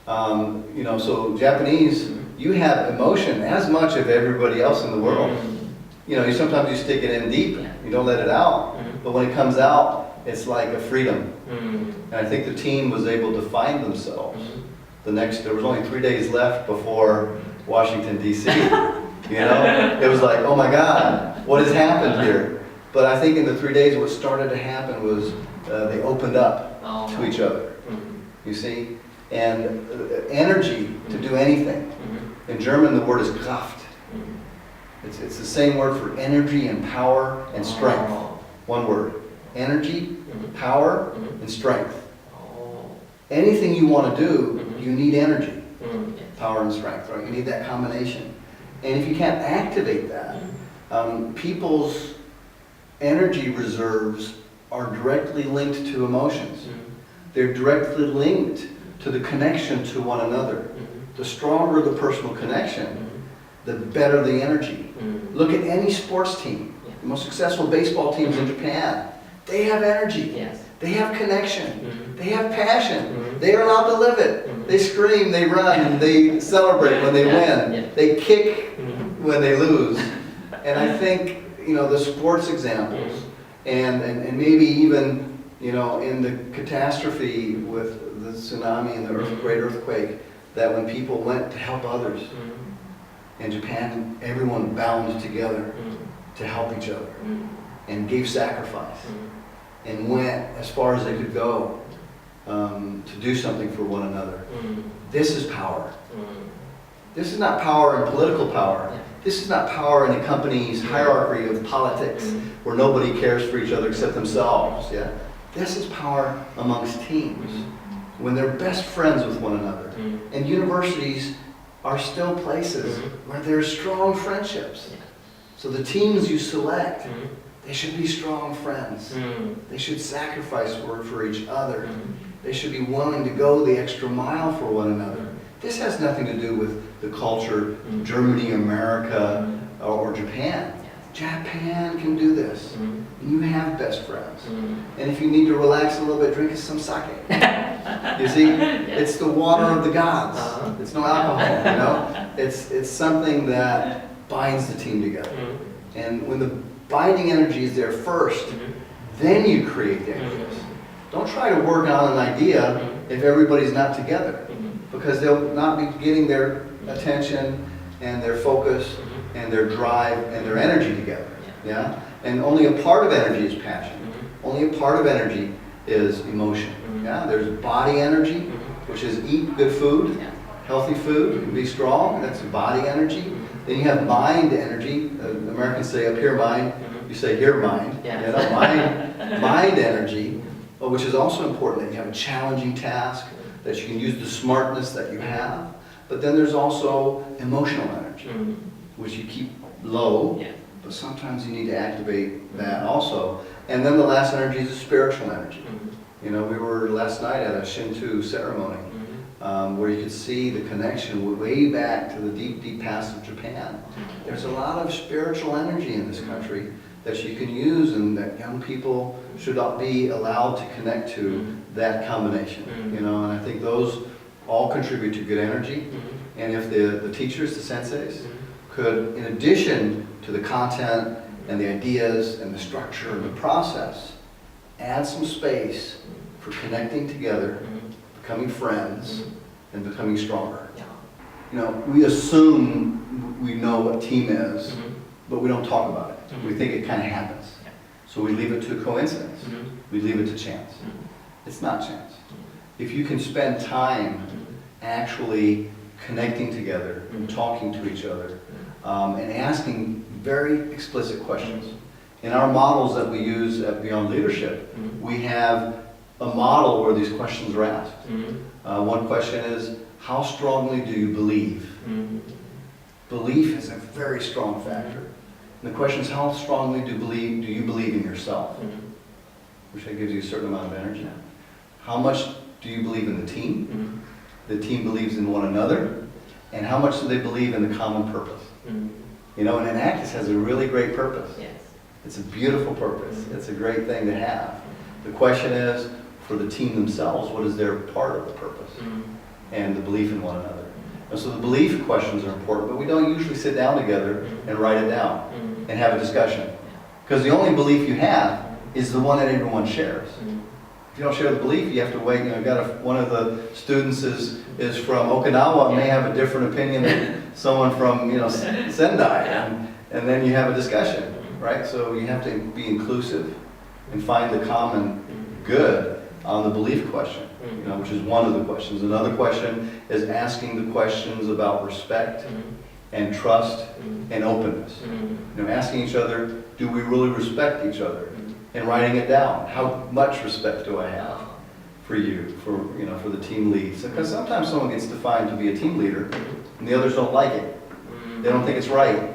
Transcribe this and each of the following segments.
You know, so Japanese, you have emotion as much as everybody else in the world. You know, sometimes you stick it in deep, you don't let it out, but when it comes out, it's like a freedom. And I think the team was able to find themselves. There was only 3 days left before Washington, D.C. You know, it was like, oh my God, what has happened here? But I think in the 3 days, what started to happen was they opened up to each other. You see, and energy to do anything. In German, the word is Kraft. It's the same word for energy and power and strength. One word. Energy, power, and strength. Anything you want to do, you need energy, power, and strength. Right? You need that combination. And if you can't activate that, people's energy reserves are directly linked to emotions. They're directly linked to the connection to one another. The stronger the personal connection, the better the energy. Look at any sports team. The most successful baseball teams in Japan, they have energy. They have connection. They have passion. They are allowed to live it. They scream, they run, they celebrate when they win. They kick when they lose. And I think, you know, the sports examples, and maybe even, you know, in the catastrophe with the tsunami and the great earthquake, that when people went to help others, in Japan, everyone bound together to help each other and gave sacrifice and went as far as they could go to do something for one another. This is power. This is not power in political power. This is not power in a company's hierarchy of politics where nobody cares for each other except themselves. Yeah? This is power amongst teams when they're best friends with one another. And universities are still places where there's strong friendships. So the teams you select, they should be strong friends. They should sacrifice for each other. They should be willing to go the extra mile for one another. This has nothing to do with the culture, Germany, America, or Japan. Japan can do this. You have best friends. And if you need to relax a little bit, drink some sake. You see, it's the water of the gods. It's no alcohol, you know? It's something that binds the team together. And when the binding energy is there first, then you create the ideas. Don't try to work on an idea if everybody's not together, because they'll not be getting their attention and their focus and their drive and their energy together. Yeah? And only a part of energy is passion. Only a part of energy is emotion. Yeah? There's body energy, which is eat good food, healthy food, and be strong. That's body energy. Then you have mind energy. Americans say up here mind. You say here mind. You know, mind energy, which is also important. That you have a challenging task, that you can use the smartness that you have. But then there's also emotional energy, which you keep low, but sometimes you need to activate that also. And then the last energy is the spiritual energy. You know, we were last night at a Shinto ceremony where you could see the connection way back to the deep, deep past of Japan. There's a lot of spiritual energy in this country that you can use, and that young people should be allowed to connect to that combination. You know, and I think those all contribute to good energy. And if the teachers, the senseis, could, in addition to the content and the ideas and the structure and the process, add some space for connecting together, becoming friends, and becoming stronger. You know, we assume we know what team is, but we don't talk about it. We think it kind of happens. So we leave it to coincidence. We leave it to chance. It's not chance. If you can spend time actually connecting together and talking to each other and asking very explicit questions. In our models that we use at Beyond Leadership, we have a model where these questions are asked. One question is, how strongly do you believe? Belief is a very strong factor. And the question is, how strongly do you believe in yourself? Which gives you a certain amount of energy. How much do you believe in the team? The team believes in one another. And how much do they believe in the common purpose? You know, and Enactus has a really great purpose. It's a beautiful purpose. It's a great thing to have. The question is, for the team themselves, what is their part of the purpose? and the belief in one another. And so the belief questions are important, but we don't usually sit down together and write it down and have a discussion. Because the only belief you have is the one that everyone shares. If you don't share the belief, you have to wait. You know, one of the students is from Okinawa and may have a different opinion than someone from, you know, Sendai, and then you have a discussion, right? So you have to be inclusive and find the common good on the belief question, you know, which is one of the questions. Another question is asking the questions about respect and trust and openness. You know, asking each other, do we really respect each other? And writing it down. How much respect do I have for you, for the team lead? Because sometimes someone gets defined to be a team leader, and the others don't like it. They don't think it's right.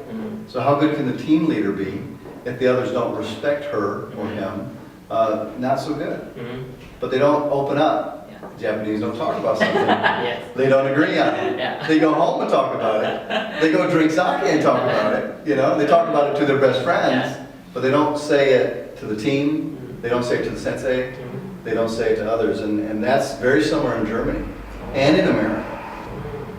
So how good can the team leader be if the others don't respect her or him? Not so good. But they don't open up. The Japanese don't talk about something they don't agree on. They go home and talk about it. They go drink sake and talk about it. You know, they talk about it to their best friends, but they don't say it to the team. They don't say it to the sensei. They don't say it to others, and that's very similar in Germany and in America.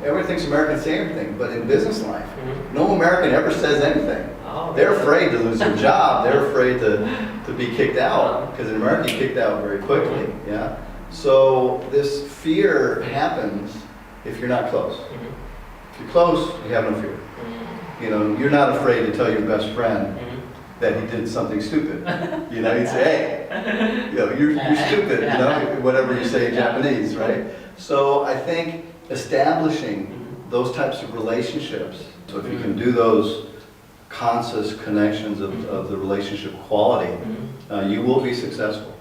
Everyone thinks Americans say everything, but in business life, no American ever says anything. They're afraid to lose their job. They're afraid to be kicked out, because in America you kicked out very quickly. Yeah. So this fear happens if you're not close. If you're close, you have no fear. You know, you're not afraid to tell your best friend that he did something stupid. You know, you'd say, hey, you know, you're stupid, you know, whatever you say in Japanese, right? So I think establishing those types of relationships, so if you can do those conscious connections of the relationship quality, you will be successful.